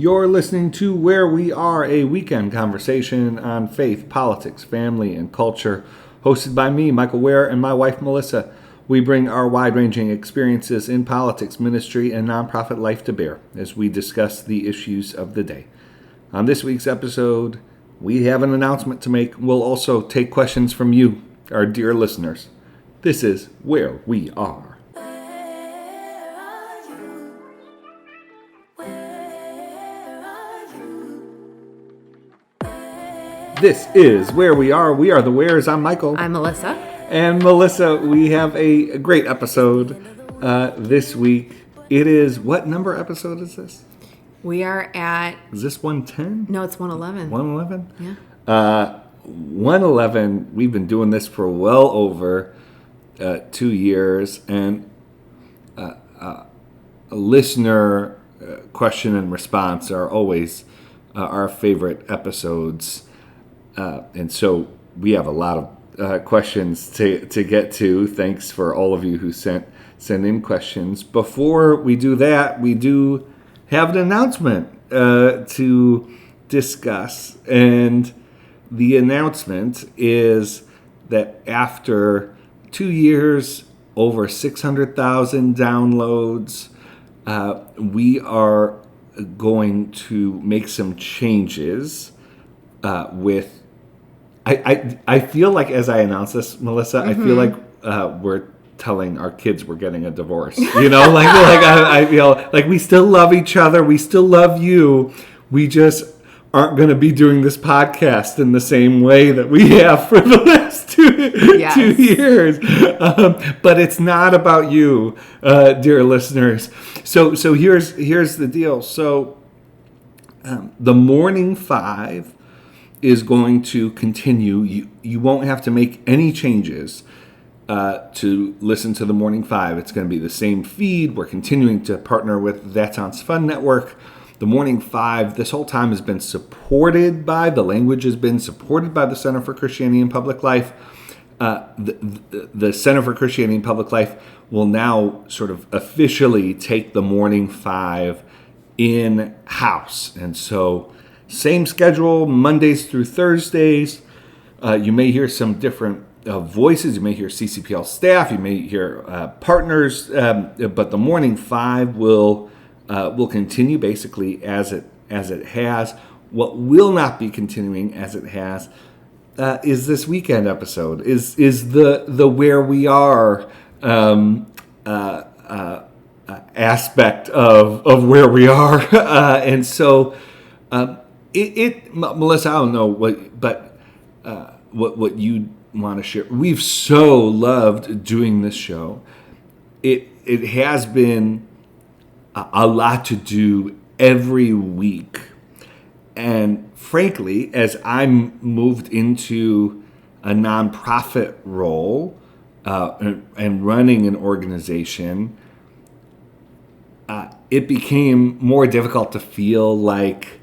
You're listening to Where We Are, a weekend conversation on faith, politics, family, and culture, hosted by me, Michael Ware, and my wife, Melissa. We bring our wide-ranging experiences in politics, ministry, and nonprofit life to bear as we discuss the issues of the day. On this week's episode, we have an announcement to make. We'll also take questions from you, our dear listeners. This is Where We Are. This is Where We Are. We are the Wares. I'm Michael. I'm Melissa. And Melissa, we have a great episode this week. It is, what number episode is this? We are at... Is this 110? No, it's 111. 111? Yeah. 111, we've been doing this for well over 2 years. And a listener question and response are always our favorite episodes. And so we have a lot of questions to get to. Thanks for all of you who sent in questions. Before we do that, we do have an announcement to discuss. And the announcement is that after 2 years, over 600,000 downloads, we are going to make some changes with... I feel like as I announce this, Melissa, I feel like we're telling our kids we're getting a divorce. You know, I feel like we still love each other. We still love you. We just aren't going to be doing this podcast in the same way that we have for the last 2 years. But it's not about you, dear listeners. So here's the deal. So the Morning Five is going to continue. You won't have to make any changes to listen to the Morning Five. It's going to be the same feed. We're continuing to partner with That's On's Fun Network. The Morning Five this whole time has been supported by, the language has been supported by the Center for Christianity and Public Life. The Center for Christianity and Public Life will now sort of officially take the Morning Five in-house. And so same schedule, Mondays through Thursdays. You may hear some different voices. You may hear CCPL staff. You may hear partners. But the Morning Five will continue basically as it has. What will not be continuing as it has is this weekend episode. Is the Where We Are aspect of Where We Are, and so. Melissa, I don't know what you want to share. We've so loved doing this show. It has been a lot to do every week, and frankly, as I moved into a nonprofit role and running an organization, it became more difficult to feel like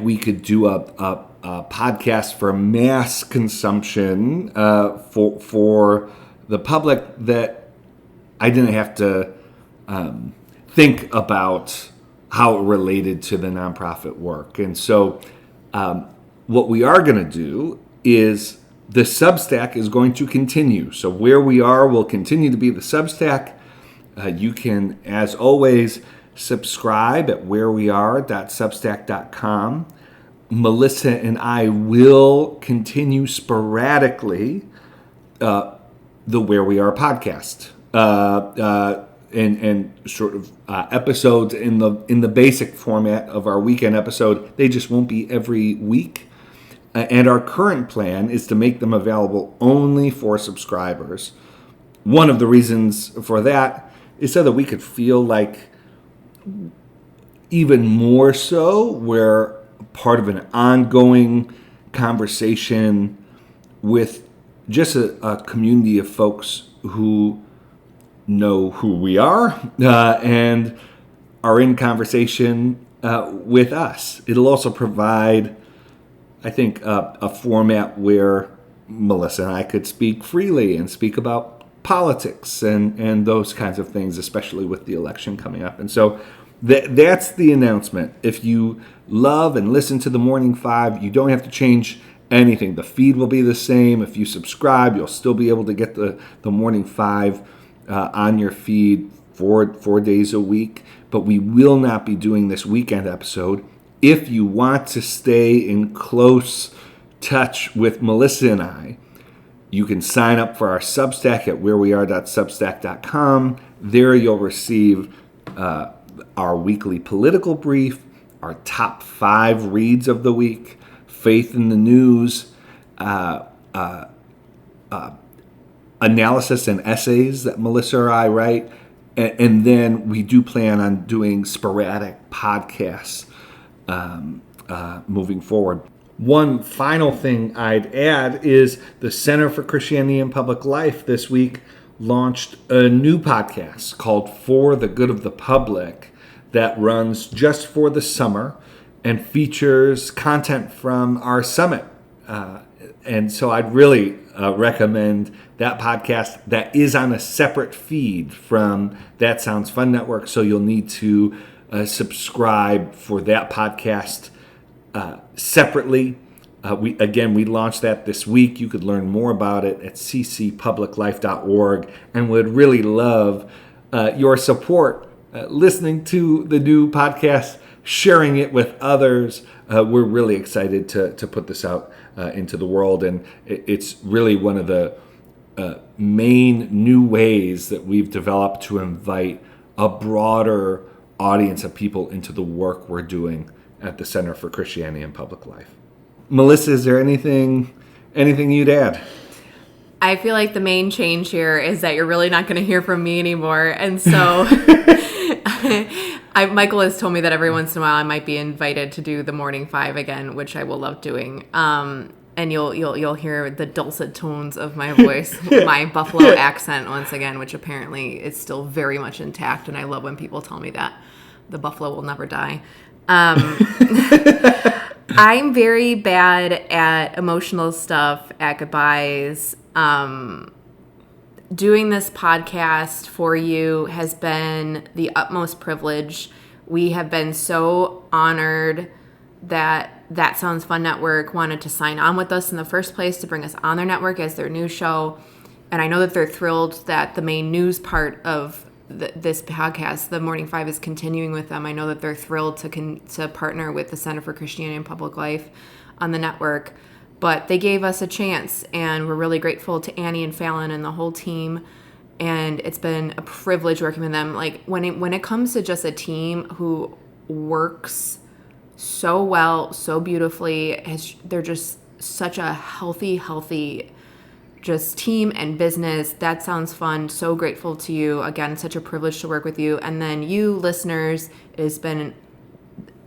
we could do a podcast for mass consumption for the public, that I didn't have to think about how it related to the nonprofit work. And so what we are going to do is the Substack is going to continue. So Where We Are will continue to be the Substack. You can, as always, subscribe at whereweare.substack.com. Melissa and I will continue sporadically the Where We Are podcast and sort of episodes in the basic format of our weekend episode. They just won't be every week. And our current plan is to make them available only for subscribers. One of the reasons for that is so that we could feel like, even more so, we're part of an ongoing conversation with just a community of folks who know who we are and are in conversation with us. It'll also provide, I think, a format where Melissa and I could speak freely and speak about politics and those kinds of things, especially with the election coming up. And so That's the announcement. If you love and listen to the Morning Five, you don't have to change anything. The feed will be the same. If you subscribe, you'll still be able to get the Morning Five on your feed 4 days a week. But we will not be doing this weekend episode. If you want to stay in close touch with Melissa and I, you can sign up for our Substack at whereweare.substack.com. There you'll receive our weekly political brief, our top 5 reads of the week, Faith in the News, analysis and essays that Melissa or I write, and then we do plan on doing sporadic podcasts moving forward. One final thing I'd add is the Center for Christianity and Public Life this week launched a new podcast called For the Good of the Public that runs just for the summer and features content from our summit. And so I'd really recommend that podcast. That is on a separate feed from That Sounds Fun Network, so you'll need to subscribe for that podcast separately. We launched that this week. You could learn more about it at ccpubliclife.org, and would really love your support listening to the new podcast, sharing it with others. We're really excited to put this out into the world, and it's really one of the main new ways that we've developed to invite a broader audience of people into the work we're doing at the Center for Christianity and Public Life. Melissa, is there anything you'd add? I feel like the main change here is that you're really not going to hear from me anymore. And so Michael has told me that every once in a while I might be invited to do the Morning Five again, which I will love doing. And you'll hear the dulcet tones of my voice, my Buffalo accent once again, which apparently is still very much intact. And I love when people tell me that the Buffalo will never die. I'm very bad at emotional stuff, at goodbyes. Doing this podcast for you has been the utmost privilege. We have been so honored that Sounds Fun Network wanted to sign on with us in the first place to bring us on their network as their new show. And I know that they're thrilled that the main news part of this podcast, the Morning Five, is continuing with them. I know that they're thrilled to partner with the Center for Christianity and Public Life on the network. But they gave us a chance, and we're really grateful to Annie and Fallon and the whole team. And it's been a privilege working with them. Like when it comes to just a team who works so well, so beautifully, they're just such a healthy just team and business. That sounds fun. So grateful to you. Again, such a privilege to work with you. And then you listeners, it has been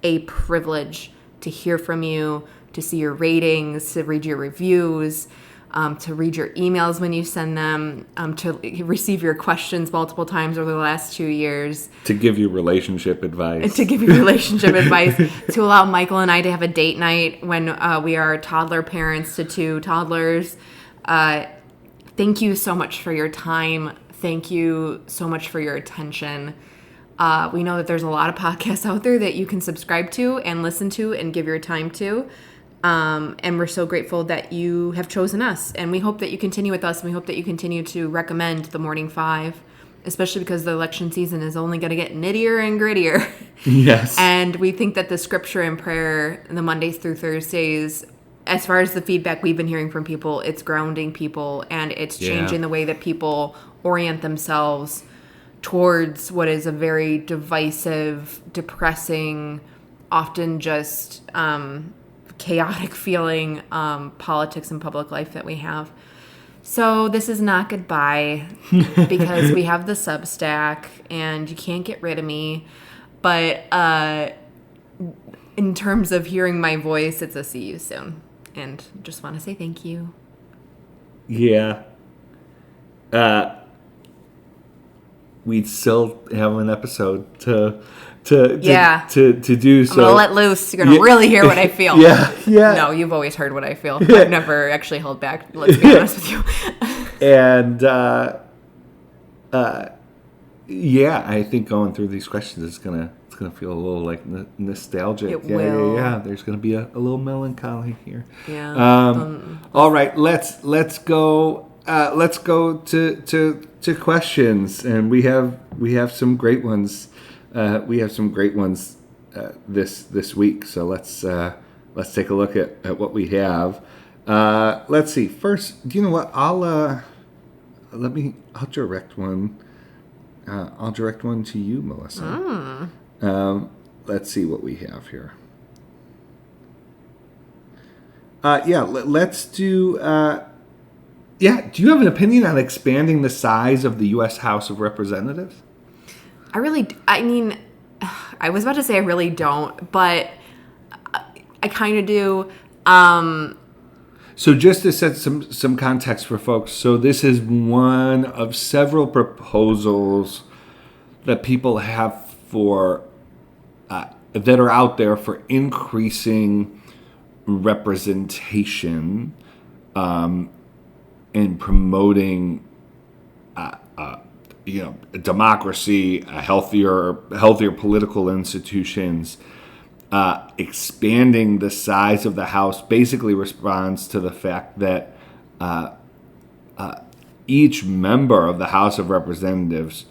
a privilege to hear from you, to see your ratings, to read your reviews, to read your emails when you send them, to receive your questions multiple times over the last 2 years. To give you relationship advice. To allow Michael and I to have a date night when we are toddler parents to 2 toddlers. Thank you so much for your time. Thank you so much for your attention. We know that there's a lot of podcasts out there that you can subscribe to and listen to and give your time to. And we're so grateful that you have chosen us. And we hope that you continue with us. And we hope that you continue to recommend the Morning Five, especially because the election season is only going to get nittier and grittier. Yes. And we think that the scripture and prayer, the Mondays through Thursdays, as far as the feedback we've been hearing from people, it's grounding people, and it's changing the way that people orient themselves towards what is a very divisive, depressing, often just chaotic feeling politics and public life that we have. So this is not goodbye, because we have the Substack, and you can't get rid of me. But in terms of hearing my voice, it's a see you soon. And just want to say thank you. Yeah. We'd still have an episode to do. So I'm gonna let loose. You're gonna really hear what I feel. Yeah. No, you've always heard what I feel. I've never actually held back. Let's be honest with you. And Yeah, I think going through these questions is it's gonna feel a little like nostalgic. It Yeah, will. yeah. There's gonna be a little melancholy here. Yeah. All right, let's go. Let's go to questions, and we have some great ones. We have some great ones this week. So let's take a look at what we have. Let's see. First, do you know what? I'll direct one. I'll direct one to you, Melissa. Let's see what we have here. Let's do. Do you have an opinion on expanding the size of the U.S. House of Representatives? I mean, I was about to say I really don't, but I kind of do. So just to set some context for folks, so this is one of several proposals that people have for that are out there for increasing representation and promoting democracy, healthier political institutions. Expanding the size of the House basically responds to the fact that each member of the House of Representatives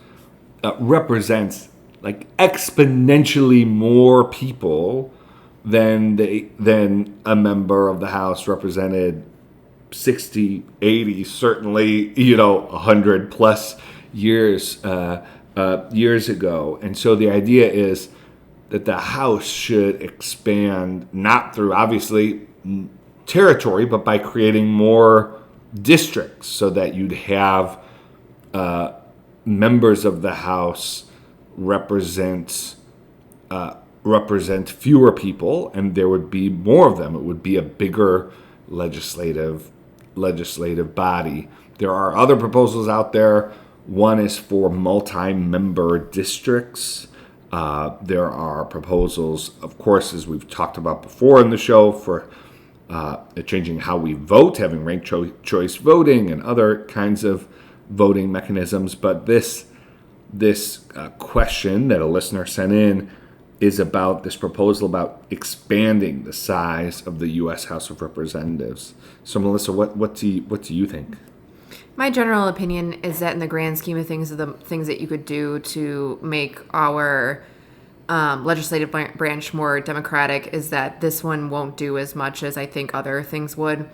represents like exponentially more people than a member of the House represented 60, 80, certainly 100 plus years ago. And so the idea is that the House should expand not through, obviously, territory, but by creating more districts so that you'd have members of the House represent fewer people, and there would be more of them. It would be a bigger legislative body. There are other proposals out there. One is for multi-member districts. There are proposals, of course, as we've talked about before in the show, for changing how we vote, having ranked choice voting and other kinds of voting mechanisms. But this question that a listener sent in is about this proposal about expanding the size of the U.S. House of Representatives. So, Melissa, what do you think? My general opinion is that in the grand scheme of things, the things that you could do to make our legislative branch more democratic is that this one won't do as much as I think other things would.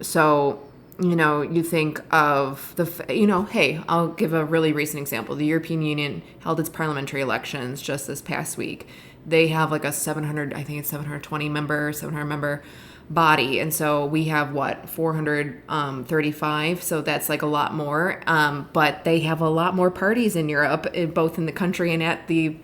So, you think of hey, I'll give a really recent example. The European Union held its parliamentary elections just this past week. They have like a 720 member body, and so we have 435, so that's like a lot more, but they have a lot more parties in Europe, both in the country and at the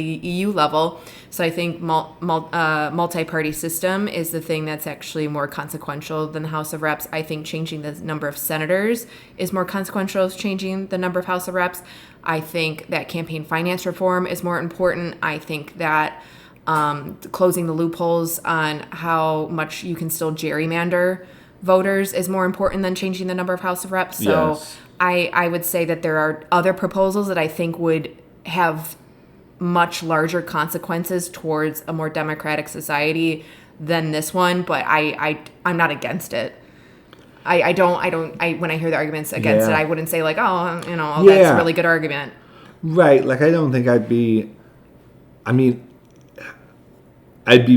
EU level. So I think multi-party system is the thing that's actually more consequential than the House of Reps. I think changing the number of senators is more consequential as changing the number of House of Reps. I think that campaign finance reform is more important. I think that closing the loopholes on how much you can still gerrymander voters is more important than changing the number of House of Reps. So Yes. I would say that there are other proposals that I think would have much larger consequences towards a more democratic society than this one, but I'm not against it. I don't when I hear the arguments against it, I wouldn't say like, that's a really good argument. Right. Like, I don't think I'd be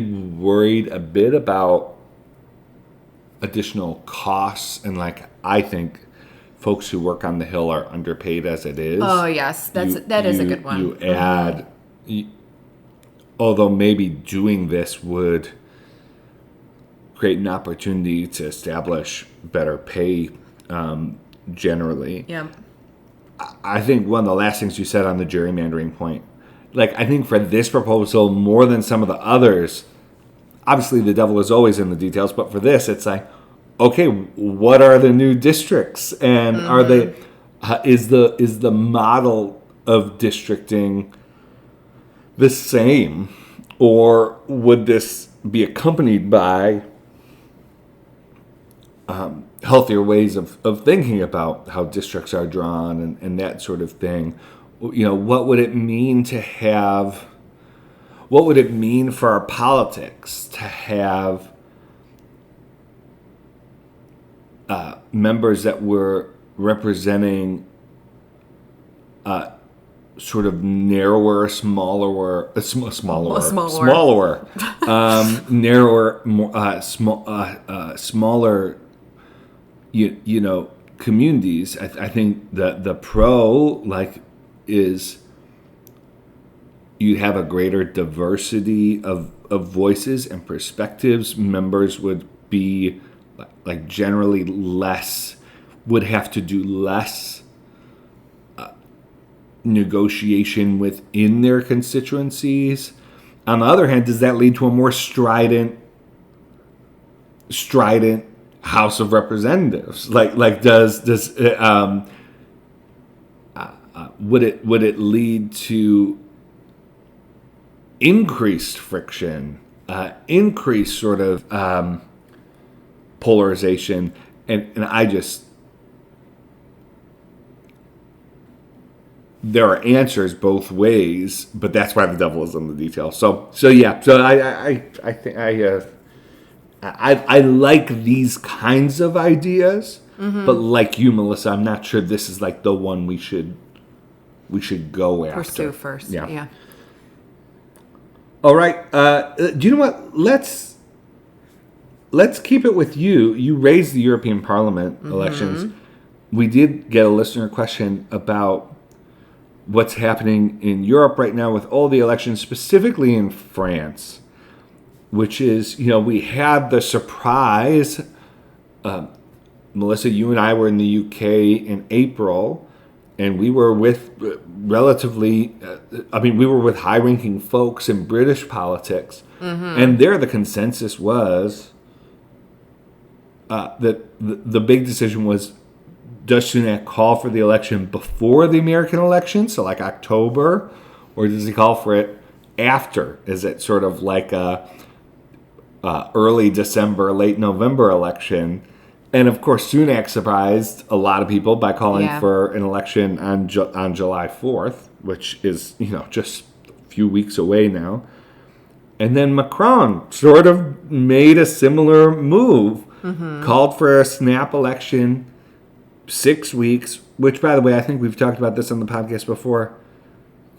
worried a bit about additional costs, and like, I think folks who work on the Hill are underpaid as it is. Oh yes, that is a good one. You add, although maybe doing this would create an opportunity to establish better pay generally. Yeah. I think one of the last things you said on the gerrymandering point, like, I think for this proposal, more than some of the others, obviously the devil is always in the details, but for this, it's like, okay, what are the new districts? And are they, is the model of districting the same? Or would this be accompanied by healthier ways of thinking about how districts are drawn and that sort of thing? what would it mean to have, what would it mean for our politics to have members that were representing sort of narrower, smaller, narrower, smaller, communities. I think that the pro is you have a greater diversity of voices and perspectives. Members would be generally would have to do less negotiation within their constituencies. On the other hand, does that lead to a more strident House of Representatives? Would it lead to increased friction, increased sort of polarization, and there are answers both ways, but that's why the devil is in the details. So I think I like these kinds of ideas, but like you, Melissa, I'm not sure this is the one we should go after. Pursue first. Yeah. All right. Do you know what? Let's keep it with you. You raised the European Parliament elections. We did get a listener question about what's happening in Europe right now with all the elections, specifically in France, which is, we had the surprise. Melissa, you and I were in the UK in April, and we were with we were with high-ranking folks in British politics, and there the consensus was that the big decision was, does Sunak call for the election before the American election, so October, or does he call for it after? Is it sort of a early December, late November election? And of course, Sunak surprised a lot of people by calling for an election on July 4th, which is just a few weeks away now. And then Macron sort of made a similar move, called for a snap election 6 weeks, which, by the way, I think we've talked about this on the podcast before.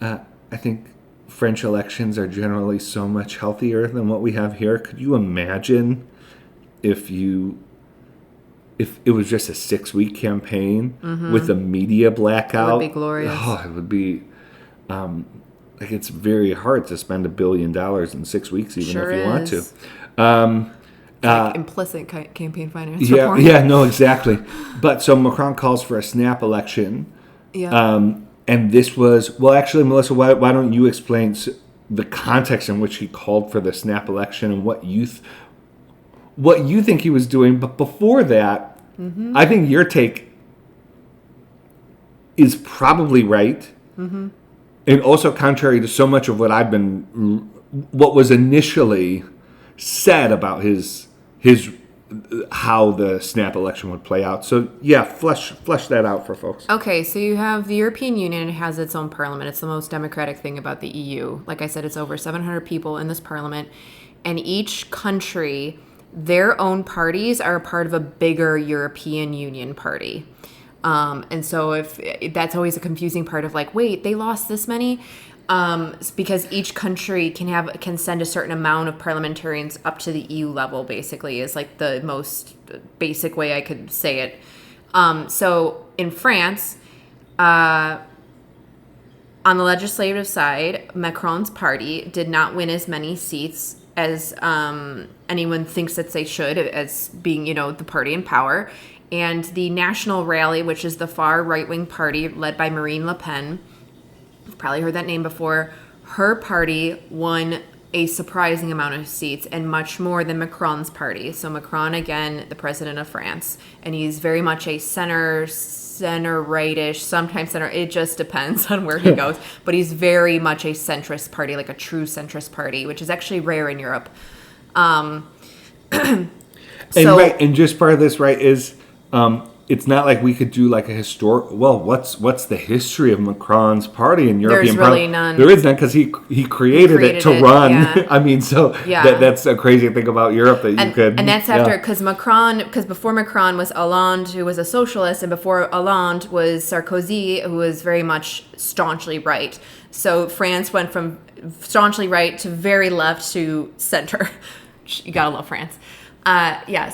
I think French elections are generally so much healthier than what we have here. Could you imagine if it was just a 6-week campaign with a media blackout? It would be glorious. Oh, it would be it's very hard to spend $1 billion in 6 weeks, even if you want to. Implicit campaign finance. Yeah, no, exactly. But so Macron calls for a snap election. Yeah. And this was, well, actually, Melissa, why don't you explain the context in which he called for the snap election and what you think he was doing? But before that, I think your take is probably right, and also contrary to so much of what was initially said about his how the snap election would play out. So yeah, flesh that out for folks. Okay, so you have the European Union. It has its own parliament. It's the most democratic thing about the EU. Like I said, it's over 700 people in this parliament, and each country, their own parties are a part of a bigger European Union party. And so if that's always a confusing part of wait, they lost this many. Because each country can send a certain amount of parliamentarians up to the EU level, basically, is the most basic way I could say it. So in France, on the legislative side, Macron's party did not win as many seats as anyone thinks that they should, as being, the party in power. And the National Rally, which is the far right-wing party led by Marine Le Pen, you've probably heard that name before. Her party won a surprising amount of seats, and much more than Macron's party. So Macron, again, the president of France, and he's very much a center-right-ish, sometimes center. It just depends on where he goes. But he's very much a centrist party, a true centrist party, which is actually rare in Europe. And just part of this, right, is it's not like we could do like a historic. Well, what's the history of Macron's party in European? There's really none. There is none because he created it to run. Yeah. I mean, so that's a crazy thing about Europe that you could. And that's after because before Macron was Hollande, who was a socialist, and before Hollande was Sarkozy, who was very much staunchly right. So France went from staunchly right to very left to center. You gotta love France.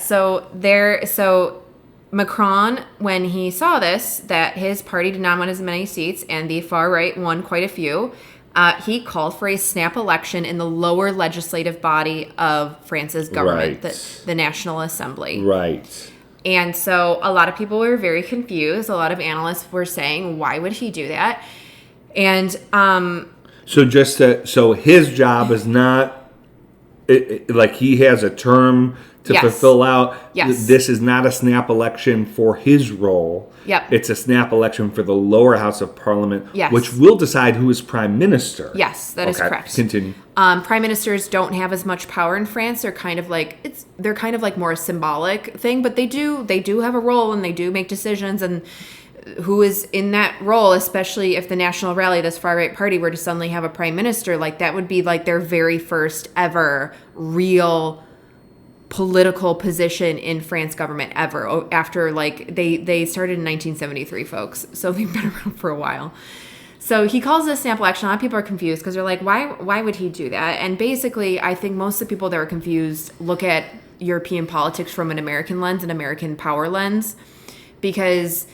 So Macron, when he saw this, that his party did not win as many seats and the far right won quite a few, he called for a snap election in the lower legislative body of France's government, the National Assembly. Right. And so a lot of people were very confused. A lot of analysts were saying, why would he do that? And so his job is not like he has a term to fulfill out. Yes. This is not a snap election for his role. Yep. It's a snap election for the lower house of parliament, yes. which will decide who is prime minister. Yes, that is correct. Continue. Prime ministers don't have as much power in France. They're kind of like more a symbolic thing, but they do have a role and they do make decisions. And who is in that role, especially if the National Rally, this far right party, were to suddenly have a prime minister, like that would be like their very first ever real political position in France government ever, after like they started in 1973, folks, so they've been around for a while. So he calls this snap election. A lot of people are confused because they're like, why would he do that? And basically, I think most of the people that are confused look at European politics from an American lens, an American power lens, because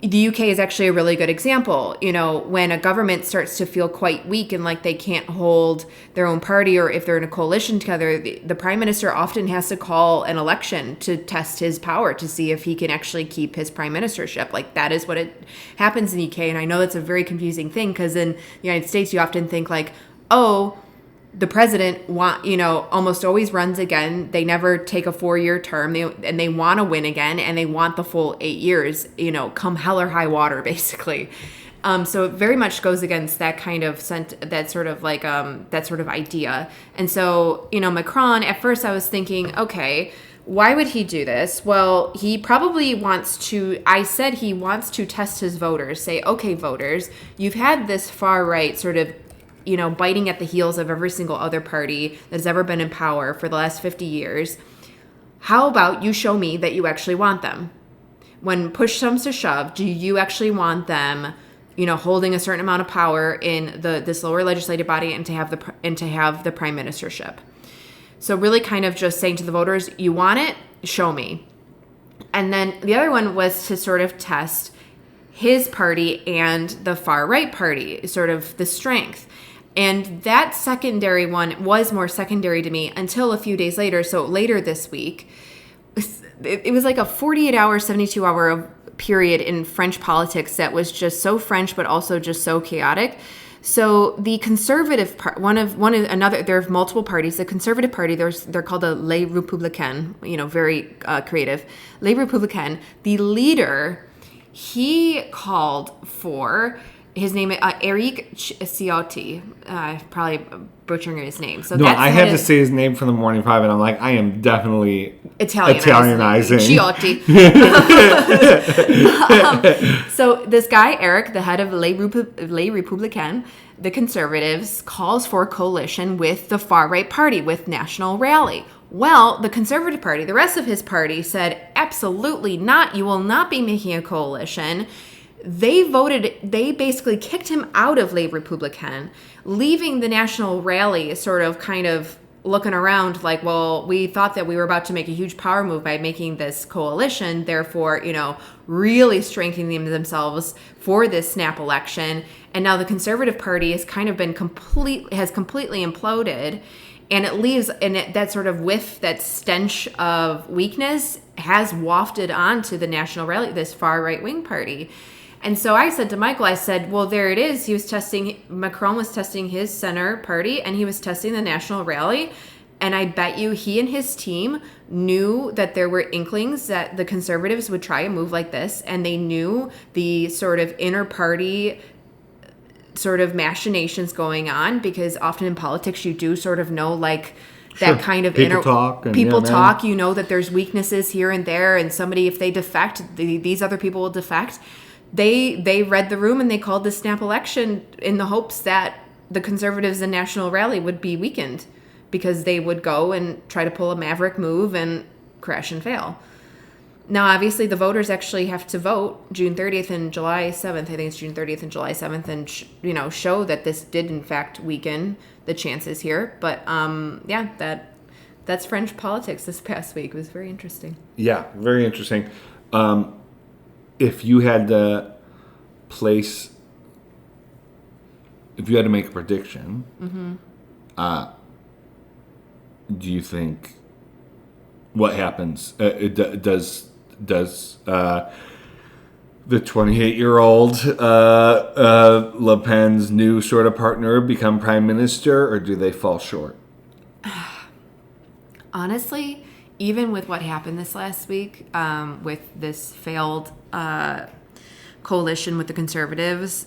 the UK is actually a really good example. You know, when a government starts to feel quite weak and like they can't hold their own party, or if they're in a coalition together, the prime minister often has to call an election to test his power to see if he can actually keep his prime ministership. Like that is what it happens in the UK. And I know that's a very confusing thing because in the United States, you often think like, oh, the president almost always runs again. They never take a 4-year term, and they want to win again, and they want the full 8 years, come hell or high water, basically. So it very much goes against that kind of that sort of idea. And so, Macron, at first I was thinking, okay, why would he do this? Well, he probably wants to test his voters, say, okay, voters, you've had this far right sort of biting at the heels of every single other party that's ever been in power for the last 50 years. How about you show me that you actually want them? When push comes to shove, do you actually want them, holding a certain amount of power in this lower legislative body and to have the prime ministership? So really kind of just saying to the voters, you want it? Show me. And then the other one was to sort of test his party and the far right party, sort of the strength. And that secondary one was more secondary to me until a few days later. So later this week, it was like a 48-hour, 72-hour period in French politics that was just so French, but also just so chaotic. So the conservative part, there are multiple parties. The conservative party, they're called the Les Républicains, very creative. Les Républicains. The leader, he called for. His name is Eric Ciotti. Probably butchering his name. So I had to say his name for the morning five, and I'm like, I am definitely Italianizing. Ciotti. So this guy, Eric, the head of Les Républicains, the conservatives, calls for a coalition with the far right party, with National Rally. Well, the Conservative Party, the rest of his party, said, absolutely not. You will not be making a coalition. They basically kicked him out of Les Républicains, leaving the National Rally sort of kind of looking around like, well, we thought that we were about to make a huge power move by making this coalition, therefore, really strengthening themselves for this snap election. And now the Conservative Party has kind of been completely imploded, and it leaves, that sort of whiff, that stench of weakness has wafted onto the National Rally, this far right-wing party. And so I said to Michael, well, there it is. Macron was testing his center party, and he was testing the National Rally. And I bet you he and his team knew that there were inklings that the conservatives would try a move like this. And they knew the sort of inter-party sort of machinations going on, because often in politics you do sort of know, like, that kind of people talk. And, people talk. You know that there's weaknesses here and there, and somebody, if they defect, these other people will defect. They read the room and they called this snap election in the hopes that the Conservatives and National Rally would be weakened because they would go and try to pull a maverick move and crash and fail. Now, obviously, the voters actually have to vote June 30th and July 7th. I think it's June 30th and July 7th, and show that this did in fact weaken the chances here. But that's French politics this past week. It was very interesting. Yeah, very interesting. If you had to make a prediction, do you think what happens? Does the 28-year-old Le Pen's new sort of partner become prime minister, or do they fall short? Honestly, even with what happened this last week, with this failed coalition with the Conservatives,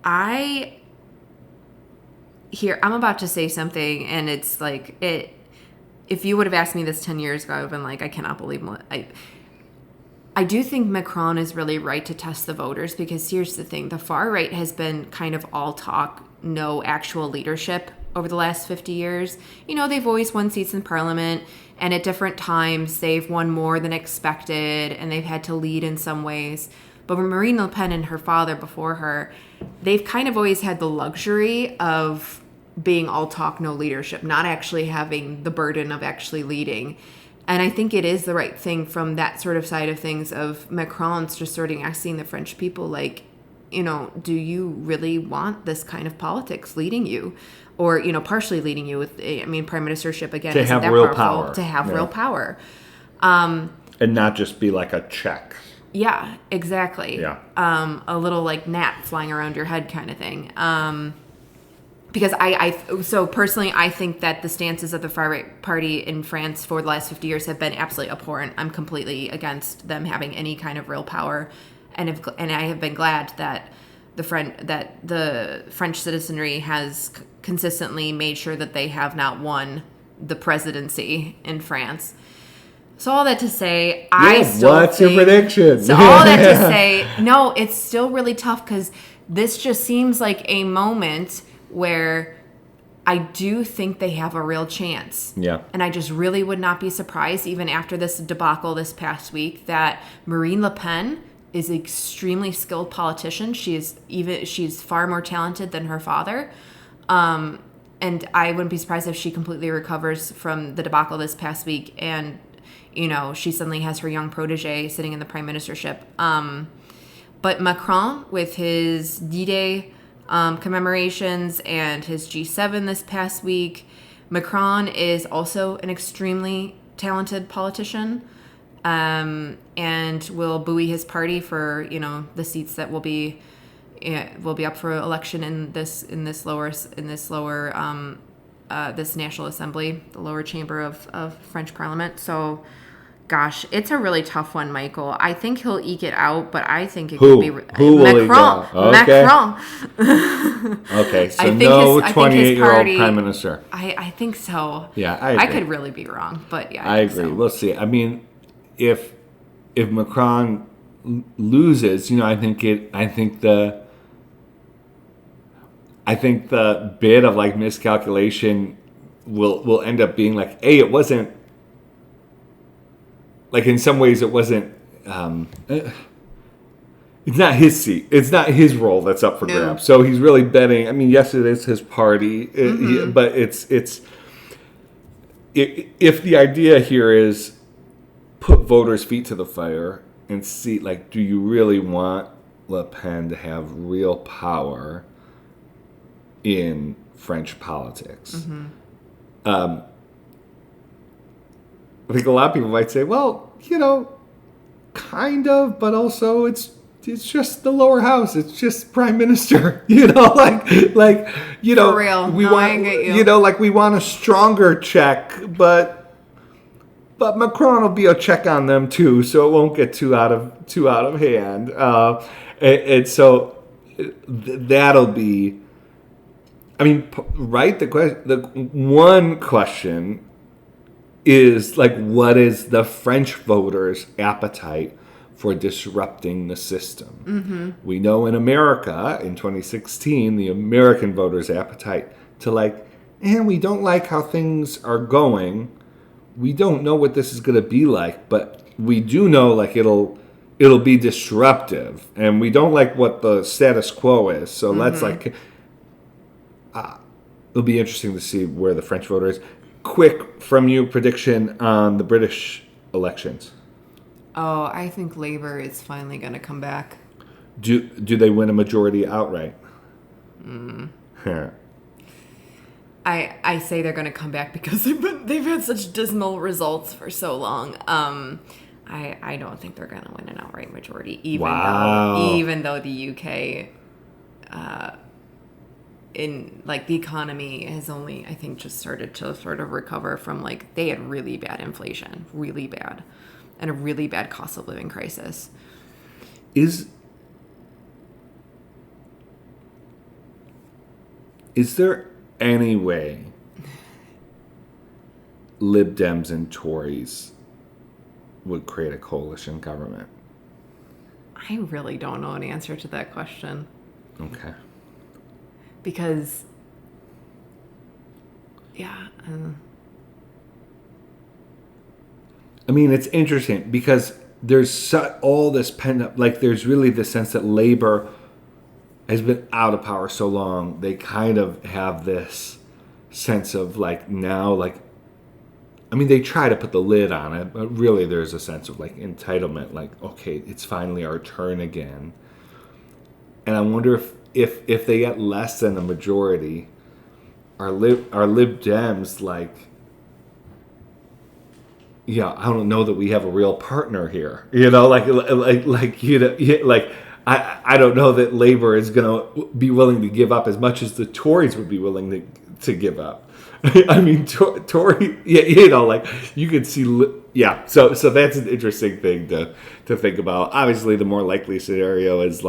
I'm about to say something, and it's like it. If you would have asked me this 10 years ago, I would have been like, I cannot believe I do think Macron is really right to test the voters, because here's the thing. The far right has been kind of all talk, no actual leadership over the last 50 years. They've always won seats in parliament, and at different times they've won more than expected, and they've had to lead in some ways. But Marine Le Pen and her father before her, they've kind of always had the luxury of being all talk, no leadership, not actually having the burden of actually leading. And I think it is the right thing from that sort of side of things, of Macron's just sort of asking the French people, like, do you really want this kind of politics leading you? Or, partially leading you with, prime ministership, again, to have that real powerful, power. To have real power. And not just be like a check. Yeah, exactly. Yeah. A little like gnat flying around your head kind of thing. Because so personally, I think that the stances of the far right party in France for the last 50 years have been absolutely abhorrent. I'm completely against them having any kind of real power, and I have been glad that the French citizenry has consistently made sure that they have not won the presidency in France. So all that to say, what's your prediction? So all that to say, no, it's still really tough, because this just seems like a moment where I do think they have a real chance. Yeah. And I just really would not be surprised, even after this debacle this past week, that Marine Le Pen is an extremely skilled politician. She's far more talented than her father. And I wouldn't be surprised if she completely recovers from the debacle this past week, and she suddenly has her young protege sitting in the prime ministership. But Macron, with his D-Day commemorations and his G7 this past week, Macron is also an extremely talented politician, and will buoy his party for the seats that will be up for election in this National Assembly, the lower chamber of French Parliament. So, gosh, it's a really tough one, Michael. I think he'll eke it out, but I think it could be Macron. Okay. Macron. Okay, so no 28-year-old prime minister. I think so. Yeah, I agree. I could really be wrong, but yeah, I agree. So. We'll see. If Macron loses, I think the bit of like miscalculation will end up being like, it wasn't. Like, in some ways, it wasn't. It's not his seat. It's not his role that's up for grabs. So he's really betting. Yes, it is his party, but it's. If the idea here is put voters' feet to the fire and see, like, do you really want Le Pen to have real power in French politics? I think a lot of people might say, well, kind of, but also it's just the lower house. It's just prime minister, For real. we want, I get you. We want a stronger check, but Macron will be a check on them too, so it won't get too out of hand. And so that'll be. right? The one question is like, what is the French voters' appetite for disrupting the system? We know in America in 2016, the American voters' appetite to we don't like how things are going. We don't know what this is going to be like, but we do know it'll be disruptive, and we don't like what the status quo is. So let's it'll be interesting to see where the French voter is. Quick from you prediction on the British elections. Oh, I think Labour is finally going to come back. Do they win a majority outright? I say they're going to come back because they've had such dismal results for so long. I don't think they're going to win an outright majority, even though the UK, the economy has only, I think, just started to sort of recover from they had really bad inflation, really bad, and a really bad cost of living crisis. Is there any way Lib Dems and Tories would create a coalition government? I really don't know an answer to that question. Okay. Because, it's interesting because there's all this pent up, there's really the sense that Labor has been out of power so long, they kind of have this sense of now, they try to put the lid on it, but really there's a sense of entitlement, okay, it's finally our turn again. And I wonder if they get less than a majority, are Lib Dems I don't know that we have a real partner here. I don't know that Labor is going to be willing to give up as much as the Tories would be willing to give up. Tory, you could see, So that's an interesting thing to think about. Obviously, the more likely scenario is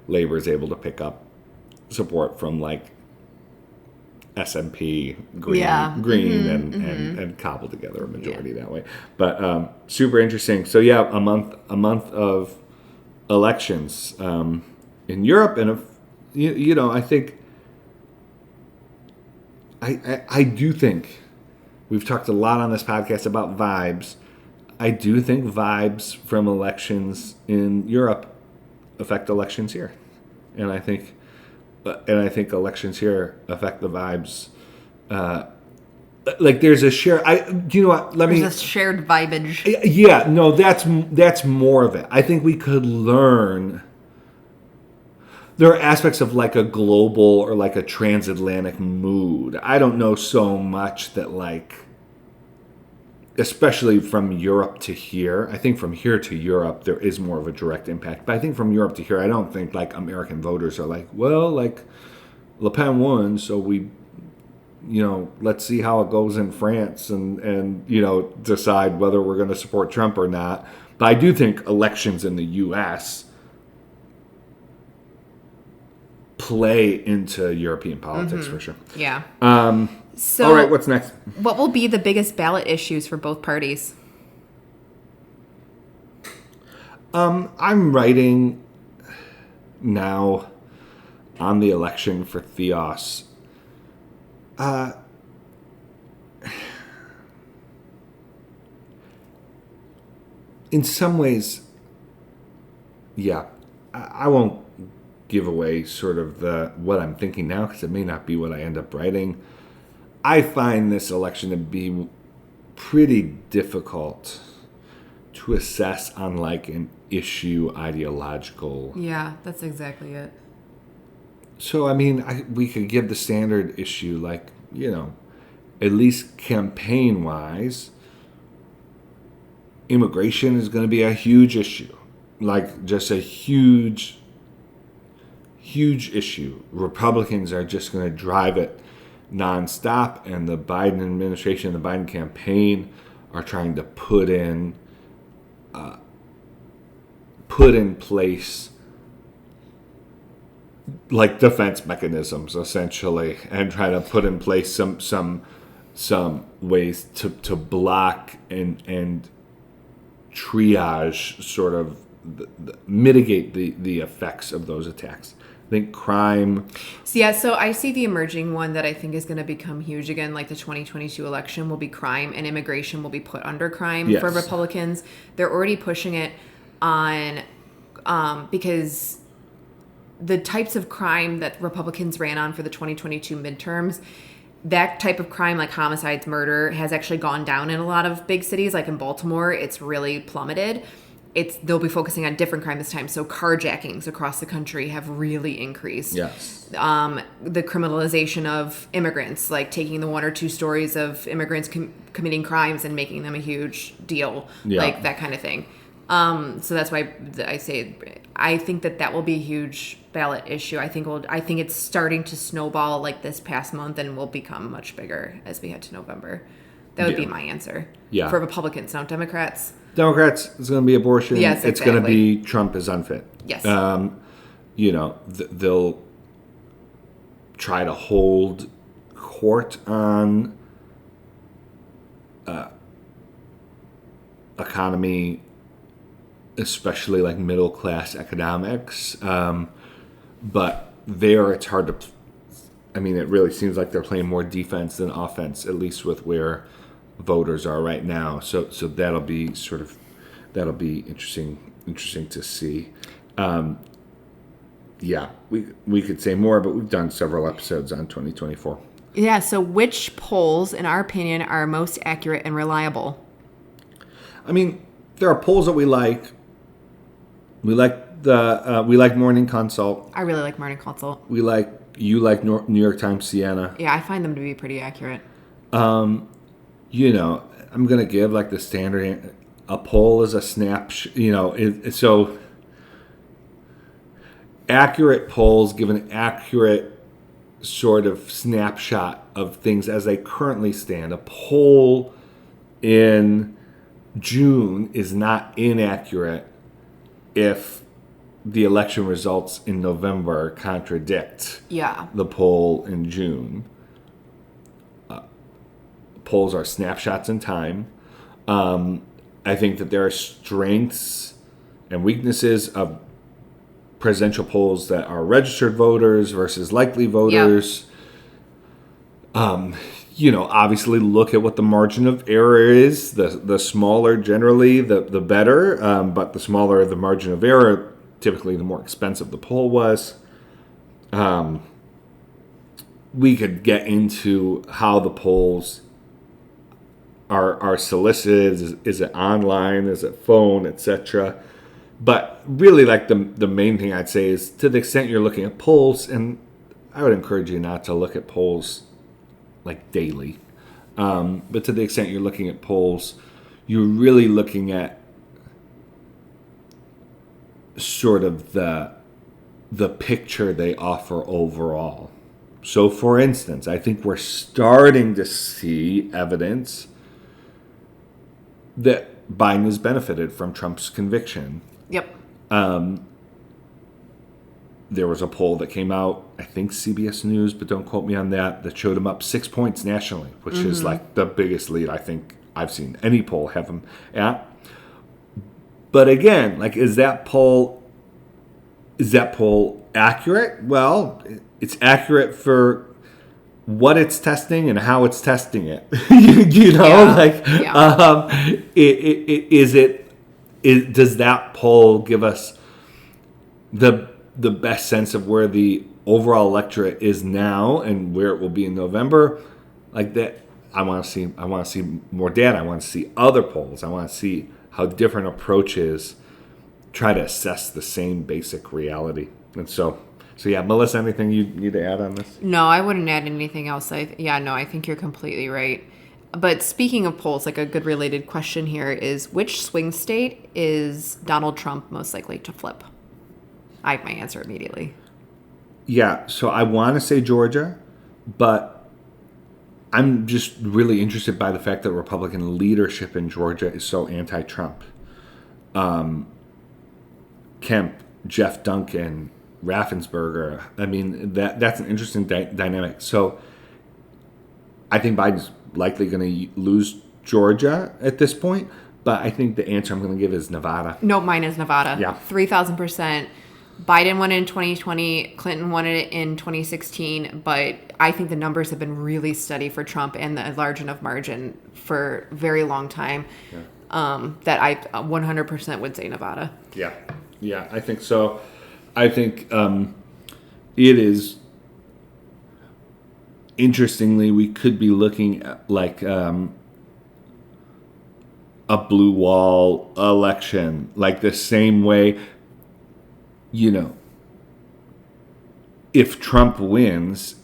Labor is able to pick up support from SNP, Green, and cobble together a majority that way. But super interesting. So a month of elections in Europe, and I think I do think we've talked a lot on this podcast about vibes. I do think vibes from elections in Europe affect elections here, and I think elections here affect the vibes. There's a share. There's a shared vibage. Yeah, no, that's more of it. I think we could learn. There are aspects of a global or a transatlantic mood. I don't know so much that especially from Europe to here. I think from here to Europe there is more of a direct impact. But I think from Europe to here, I don't think American voters are Le Pen won, so we, let's see how it goes in France and decide whether we're going to support Trump or not. But I do think elections in the U.S. play into European politics for sure. Yeah. So, all right, what's next? What will be the biggest ballot issues for both parties? I'm writing now on the election for Theos. In some ways, I won't give away sort of what I'm thinking now because it may not be what I end up writing. I find this election to be pretty difficult to assess on an issue ideological. Yeah, that's exactly it. So, we could give the standard issue, at least campaign-wise, immigration is going to be a huge issue. Just a huge, huge issue. Republicans are just going to drive it nonstop, and the Biden administration, the Biden campaign are trying to put in place like defense mechanisms essentially, and try to put in place some ways to block and triage, sort of mitigate the effects of those attacks. I think crime. So I see the emerging one that I think is going to become huge again, like the 2022 election will be crime, and immigration will be put under crime Yes. for Republicans. They're already pushing it on because the types of crime that Republicans ran on for the 2022 midterms, that type of crime, like homicides, murder, has actually gone down in a lot of big cities. Like in Baltimore, it's really plummeted. They'll be focusing on different crime this time. So carjackings across the country have really increased. Yes. The criminalization of immigrants, like taking the one or two stories of immigrants committing crimes and making them a huge deal, like that kind of thing. So that's why I say I think that will be a huge ballot issue. I think it's starting to snowball like this past month and will become much bigger as we head to November. That would be my answer. Yeah. For Republicans, not Democrats. Democrats, it's going to be abortion. Yes, It's exactly. going to be Trump is unfit. Yes. They'll try to hold court on economy, especially like middle class economics. But there, it's hard to. I mean, it really seems like they're playing more defense than offense, at least with where voters are right now. So that'll be interesting to see. We could say more, but we've done several episodes on 2024. Yeah, so which polls, in our opinion, are most accurate and reliable? I mean, there are polls that we like. We like Morning Consult. I really like Morning Consult. You like New York Times Siena. Yeah, I find them to be pretty accurate. I'm going to give like the standard, a poll is a snapshot, so accurate polls give an accurate sort of snapshot of things as they currently stand. A poll in June is not inaccurate if the election results in November contradict the poll in June. Polls are snapshots in time. I think that there are strengths and weaknesses of presidential polls that are registered voters versus likely voters. Obviously look at what the margin of error is. The smaller generally, the better. But the smaller the margin of error, typically the more expensive the poll was. We could get into how the polls are solicited. Is it online? Is it phone, etc.? But really, like the main thing I'd say is, to the extent you're looking at polls, and I would encourage you not to look at polls like daily, but to the extent you're looking at polls, you're really looking at sort of the picture they offer overall. So, for instance, I think we're starting to see evidence that Biden has benefited from Trump's conviction. Yep. There was a poll that came out, I think CBS News, but don't quote me on that showed him up 6 points nationally, which is like the biggest lead I think I've seen any poll have him at. But again, like, is that poll accurate? Well, it's accurate for what it's testing and how it's testing it. Does that poll give us the best sense of where the overall electorate is now and where it will be in November? Like that, I want to see more data. I want to see other polls. I want to see how different approaches try to assess the same basic reality. And so yeah, Melissa, anything you need to add on this? No, I wouldn't add anything else. I think you're completely right. But speaking of polls, like a good related question here is, which swing state is Donald Trump most likely to flip? I have my answer immediately. Yeah, so I want to say Georgia, but I'm just really interested by the fact that Republican leadership in Georgia is so anti-Trump. Kemp, Jeff Duncan, Raffensperger. I mean, that's an interesting dynamic. So I think Biden's likely going to lose Georgia at this point, but I think the answer I'm going to give is Nevada. No, mine is Nevada. Yeah. 3,000%. Biden won it in 2020. Clinton won it in 2016. But I think the numbers have been really steady for Trump and a large enough margin for a very long time that I 100% would say Nevada. Yeah. Yeah, I think so. I think it is, interestingly, we could be looking at like a blue wall election, like the same way, if Trump wins,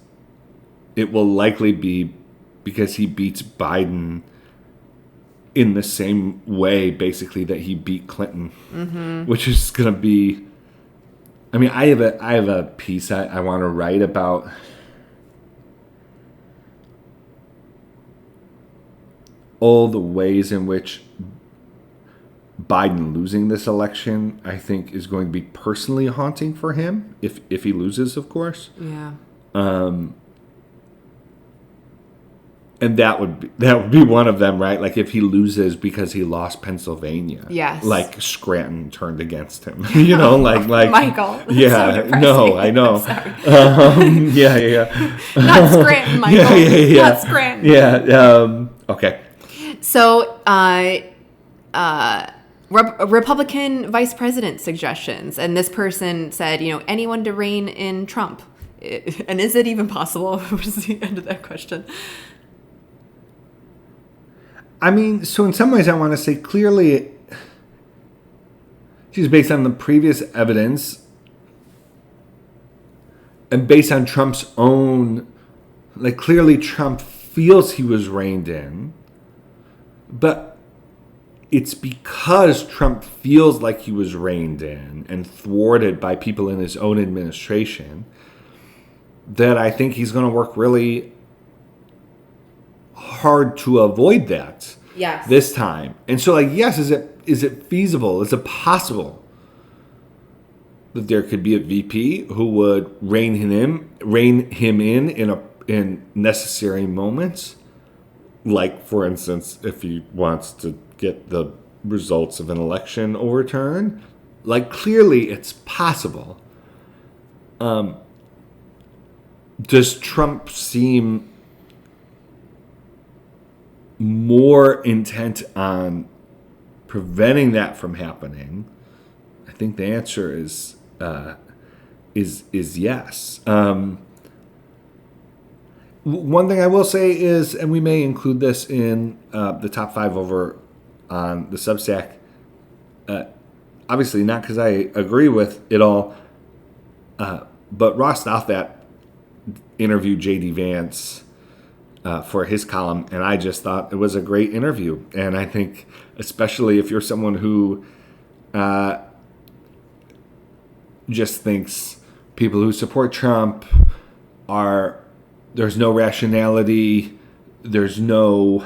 it will likely be because he beats Biden in the same way, basically, that he beat Clinton, which is going to be. I mean, I have a piece I want to write about all the ways in which Biden losing this election, I think, is going to be personally haunting for him if he loses, of course. Yeah. And that would be one of them, right? Like if he loses because he lost Pennsylvania. Yes. Like Scranton turned against him. Like Michael. Yeah. So no, I know. Yeah. Not Scranton, Michael. Yeah. Not Scranton. Yeah. Okay. So, Republican vice president suggestions, and this person said, anyone to reign in Trump, and is it even possible? What is the end of that question? I mean, so in some ways, I want to say clearly, she's based on the previous evidence and based on Trump's own, like clearly Trump feels he was reined in, but it's because Trump feels like he was reined in and thwarted by people in his own administration that I think he's going to work really hard to avoid that. Yes. This time. And so yes, is it feasible? Is it possible that there could be a VP who would rein him in necessary moments? Like, for instance, if he wants to get the results of an election overturned, like clearly it's possible. Does Trump seem more intent on preventing that from happening? I think the answer is yes. One thing I will say is, and we may include this in the top 5 over on the Substack, obviously not because I agree with it all, but Ross Douthat interviewed J.D. Vance for his column, and I just thought it was a great interview. And I think, especially if you're someone who just thinks people who support Trump there's no rationality, there's no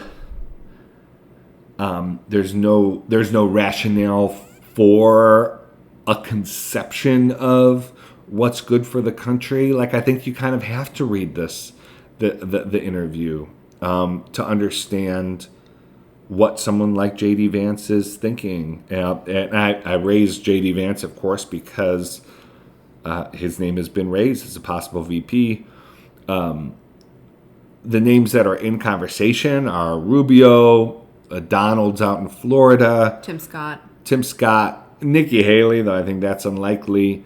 rationale for a conception of what's good for the country. Like, I think you kind of have to read the interview to understand what someone like J.D. Vance is thinking. And I raised J.D. Vance, of course, because his name has been raised as a possible VP. The names that are in conversation are Rubio, Donald's out in Florida, Tim Scott, Nikki Haley, though I think that's unlikely,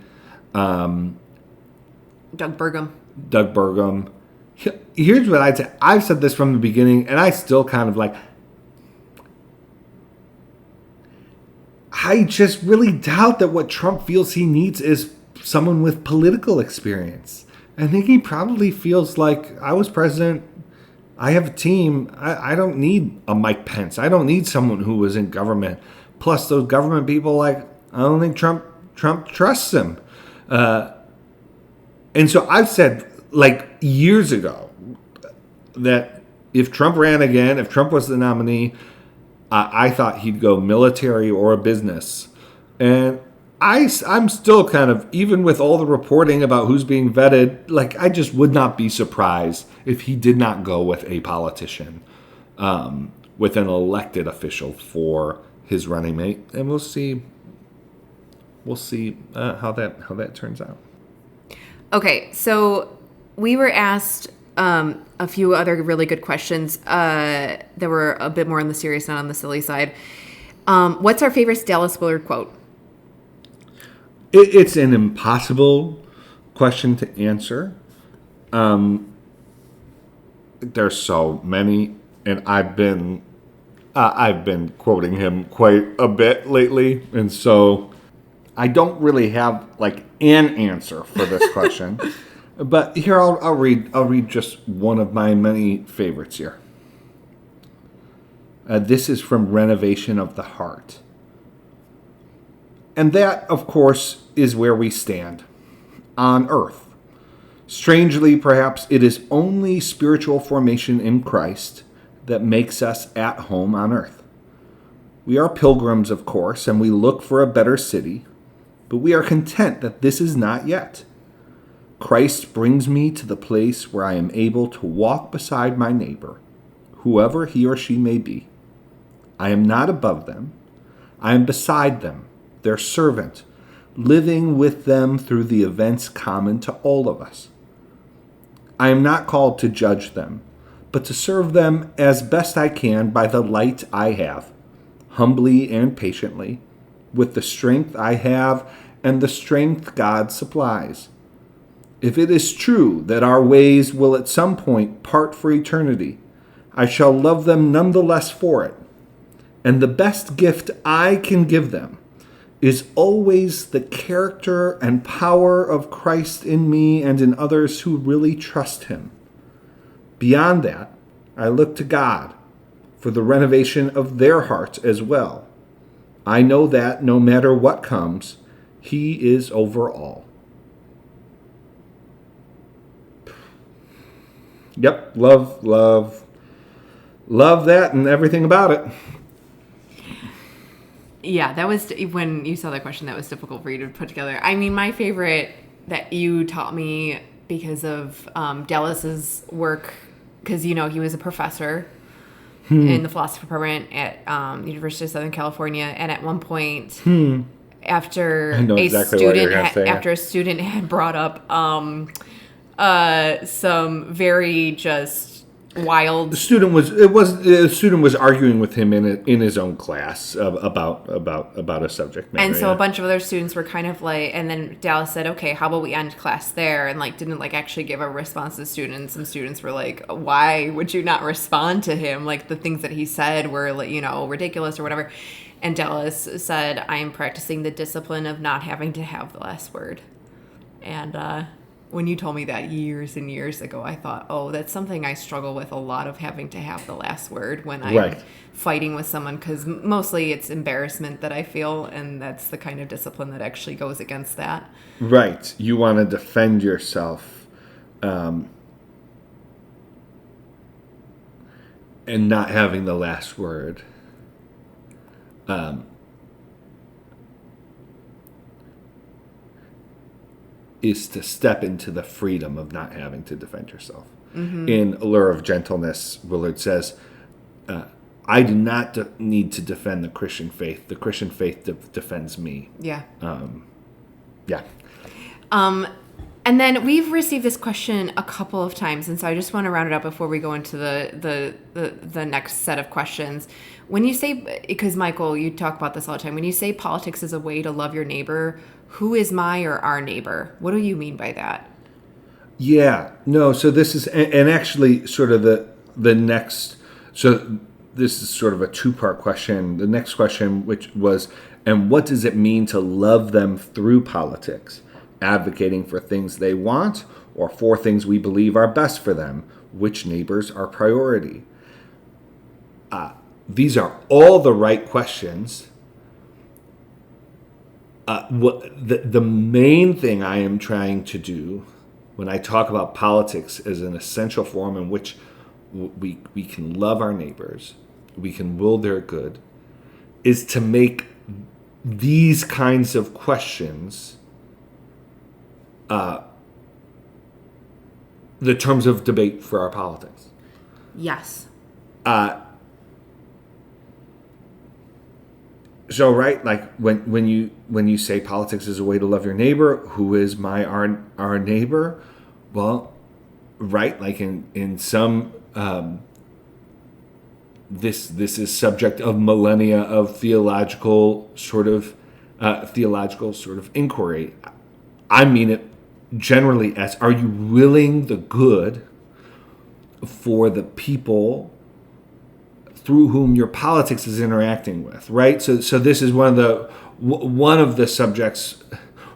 Doug Burgum. Here's what I'd say. I've said this from the beginning, and I still kind of I just really doubt that what Trump feels he needs is someone with political experience. I think he probably feels like, I was president, I have a team, I don't need a Mike Pence. I don't need someone who was in government. Plus, those government people, I don't think Trump trusts him. And so I've said, years ago, that if Trump ran again, if Trump was the nominee, I thought he'd go military or a business. And I'm still kind of, even with all the reporting about who's being vetted, like, I just would not be surprised if he did not go with a politician, with an elected official for his running mate, and we'll see. We'll see how that turns out. Okay, so we were asked a few other really good questions that were a bit more on the serious, not on the silly side. What's our favorite Dallas Willard quote? It's an impossible question to answer. There's so many, and I've been quoting him quite a bit lately, and so I don't really have like an answer for this question. But here I'll read just one of my many favorites here. This is from Renovation of the Heart. And that, of course, is where we stand, on earth. Strangely, perhaps, it is only spiritual formation in Christ that makes us at home on earth. We are pilgrims, of course, and we look for a better city, but we are content that this is not yet. Christ brings me to the place where I am able to walk beside my neighbor, whoever he or she may be. I am not above them. I am beside them, their servant, living with them through the events common to all of us. I am not called to judge them, but to serve them as best I can by the light I have, humbly and patiently, with the strength I have and the strength God supplies. If it is true that our ways will at some point part for eternity, I shall love them nonetheless for it. And the best gift I can give them is always the character and power of Christ in me and in others who really trust him. Beyond that, I look to God for the renovation of their hearts as well. I know that no matter what comes, he is over all. Yep, love that and everything about it. Yeah, that was, when you saw that question, that was difficult for you to put together. I mean, my favorite that you taught me because of Dallas's work, because, you know, he was a professor in the philosophy department at University of Southern California, and at one point, after a student had brought up some very just wild. The student was arguing with him in his own class about a subject matter. And so a bunch of other students were kind of like, and then Dallas said, "Okay, how about we end class there?" And like didn't like actually give a response to students. Some students were like, "Why would you not respond to him? Like the things that he said were like, you know, ridiculous or whatever." And Dallas said, "I am practicing the discipline of not having to have the last word." And when you told me that years and years ago, I thought, oh, that's something I struggle with a lot, of having to have the last word when I'm fighting with someone, because mostly it's embarrassment that I feel, and that's the kind of discipline that actually goes against that. Right. You want to defend yourself and not having the last word. Is to step into the freedom of not having to defend yourself. Mm-hmm. In Allure of Gentleness, Willard says, I do not need to defend the Christian faith. The Christian faith defends me. Yeah. Yeah. And then we've received this question a couple of times, and so I just want to round it up before we go into the next set of questions. When you say, because Michael, you talk about this all the time, when you say politics is a way to love your neighbor, who is my or our neighbor? What do you mean by that? Yeah, no, so this is, and actually sort of the next, so this is sort of a two-part question. The next question, which was, and what does it mean to love them through politics? Advocating for things they want or for things we believe are best for them? Which neighbors are priority? These are all the right questions. The main thing I am trying to do when I talk about politics as an essential form in which we can love our neighbors, we can will their good, is to make these kinds of questions, the terms of debate for our politics. Yes. So, right, like when you say politics is a way to love your neighbor, who is our neighbor? Well, right, like in some this is subject of millennia of theological sort of inquiry. I mean it generally as, are you willing the good for the people through whom your politics is interacting with, right? So this is one of the subjects,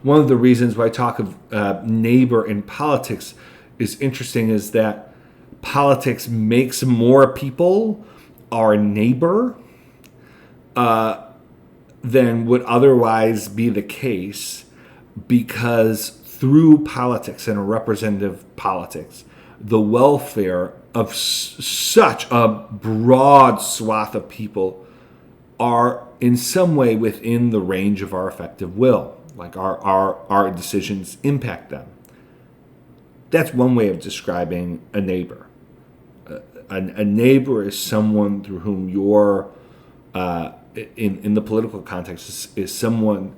one of the reasons why I talk of neighbor in politics is interesting, is that politics makes more people our neighbor than would otherwise be the case, because through politics and a representative politics, the welfare of such a broad swath of people are in some way within the range of our effective will. Like our decisions impact them. That's one way of describing a neighbor. A neighbor is someone through whom you're, in the political context, is someone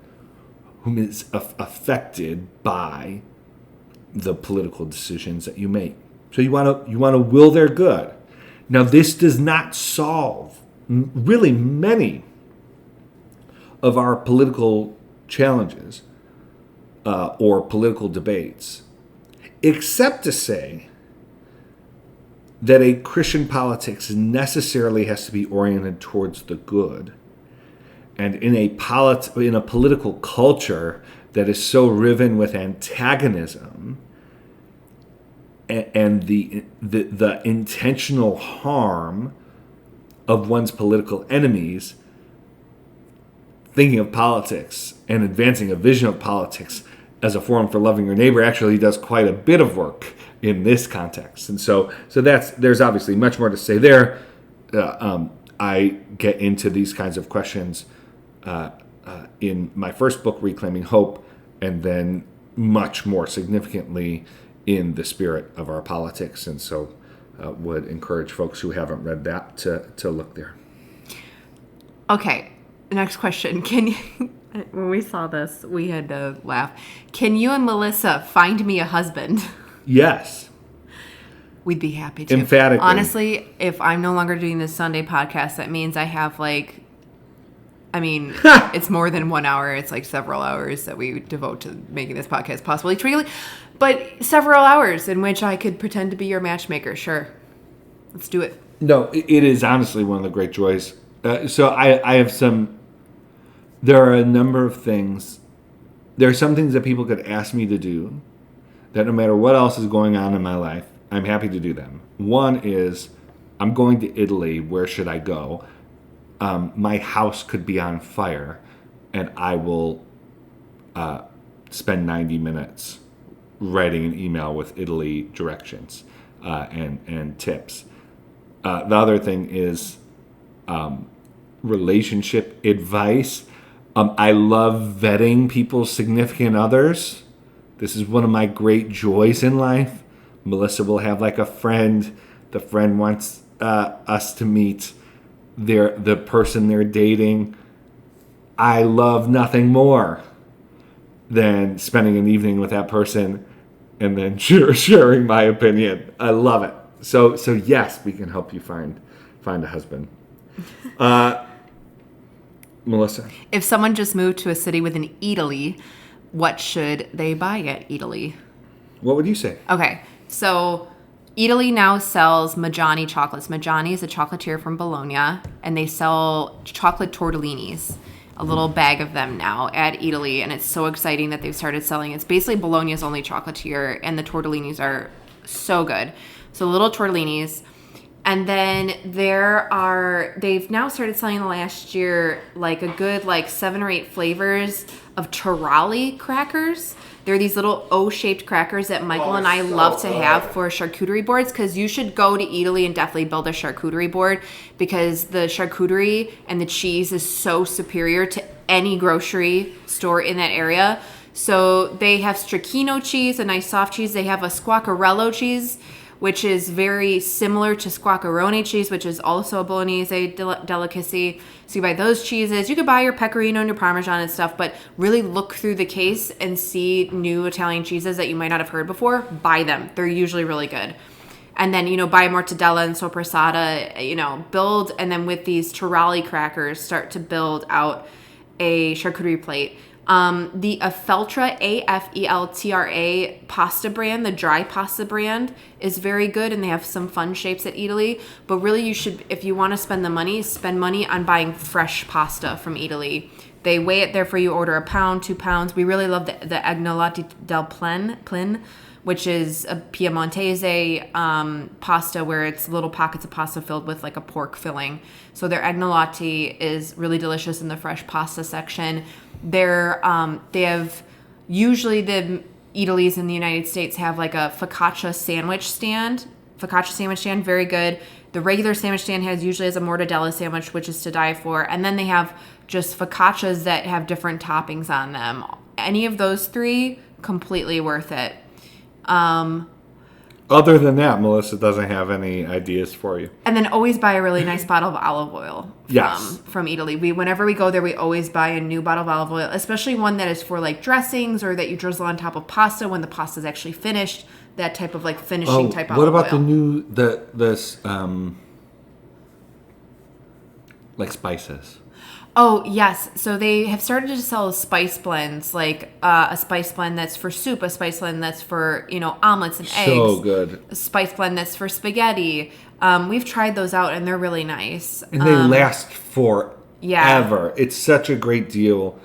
whom is affected by the political decisions that you make. So you want to will their good. Now, this does not solve really many of our political challenges or political debates, except to say that a Christian politics necessarily has to be oriented towards the good. And in a political culture that is so riven with antagonism and the intentional harm of one's political enemies, thinking of politics and advancing a vision of politics as a forum for loving your neighbor actually does quite a bit of work in this context. And so there's obviously much more to say there. I get into these kinds of questions in my first book, Reclaiming Hope, and then much more significantly in The Spirit of Our Politics. And so would encourage folks who haven't read that to look there. Okay, next question. When we saw this, we had to laugh. Can you and Melissa find me a husband? Yes. We'd be happy to. Emphatically. Honestly, if I'm no longer doing this Sunday podcast, that means I have it's more than 1 hour. It's like several hours that we devote to making this podcast possible. But several hours in which I could pretend to be your matchmaker. Sure. Let's do it. No, it is honestly one of the great joys. So I have there are a number of things. There are some things that people could ask me to do that no matter what else is going on in my life, I'm happy to do them. One is, I'm going to Italy. Where should I go? My house could be on fire, and I will spend 90 minutes writing an email with Italy directions and tips. The other thing is relationship advice. I love vetting people's significant others. This is one of my great joys in life. Melissa will have like a friend. The friend wants us to meet the person they're dating. I love nothing more than spending an evening with that person and then sharing my opinion. I love it. So yes, we can help you find a husband. Melissa? If someone just moved to a city with an Eataly, what should they buy at Eataly? What would you say? Okay, so Eataly now sells Maggiani chocolates. Maggiani is a chocolatier from Bologna, and they sell chocolate tortellinis, a little bag of them now at Eataly, and it's so exciting that they've started selling. It's basically Bologna's only chocolatier, and the tortellinis are so good. So little tortellinis. And then they've now started selling in the last year like a good 7 or 8 flavors of Tirali crackers. They're these little O-shaped crackers that Michael and I love to have for charcuterie boards, because you should go to Eataly and definitely build a charcuterie board, because the charcuterie and the cheese is so superior to any grocery store in that area. So they have stracchino cheese, a nice soft cheese. They have a squacquerello cheese, which is very similar to squacquerone cheese, which is also a Bolognese delicacy. So you buy those cheeses. You could buy your pecorino and your Parmesan and stuff, but really look through the case and see new Italian cheeses that you might not have heard before. Buy them. They're usually really good. And then, buy mortadella and soppressata, build, and then with these Tirali crackers, start to build out a charcuterie plate. The Afeltra, Afeltra pasta brand, the dry pasta brand, is very good, and they have some fun shapes at Italy. But really, you should, if you want to spend money on buying fresh pasta from Italy. They weigh it there for you, order a pound, 2 pounds. We really love the agnolotti del Plin, which is a Piemontese pasta where it's little pockets of pasta filled with like a pork filling. So their agnolotti is really delicious in the fresh pasta section. They have, usually the Eataly's in the United States have like a focaccia sandwich stand, very good. The regular sandwich stand usually has a mortadella sandwich, which is to die for. And then they have just focaccias that have different toppings on them. Any of those three, completely worth it. Other than that, Melissa doesn't have any ideas for you. And then always buy a really nice bottle of olive oil from Italy. Whenever we go there, we always buy a new bottle of olive oil, especially one that is for like dressings or that you drizzle on top of pasta when the pasta is actually finished. That type of like finishing type olive oil. What about this like spices? Oh, yes. So they have started to sell spice blends, like a spice blend that's for soup, a spice blend that's for, omelets and eggs. So good. A spice blend that's for spaghetti. We've tried those out, and they're really nice. And they last forever. Yeah. It's such a great deal.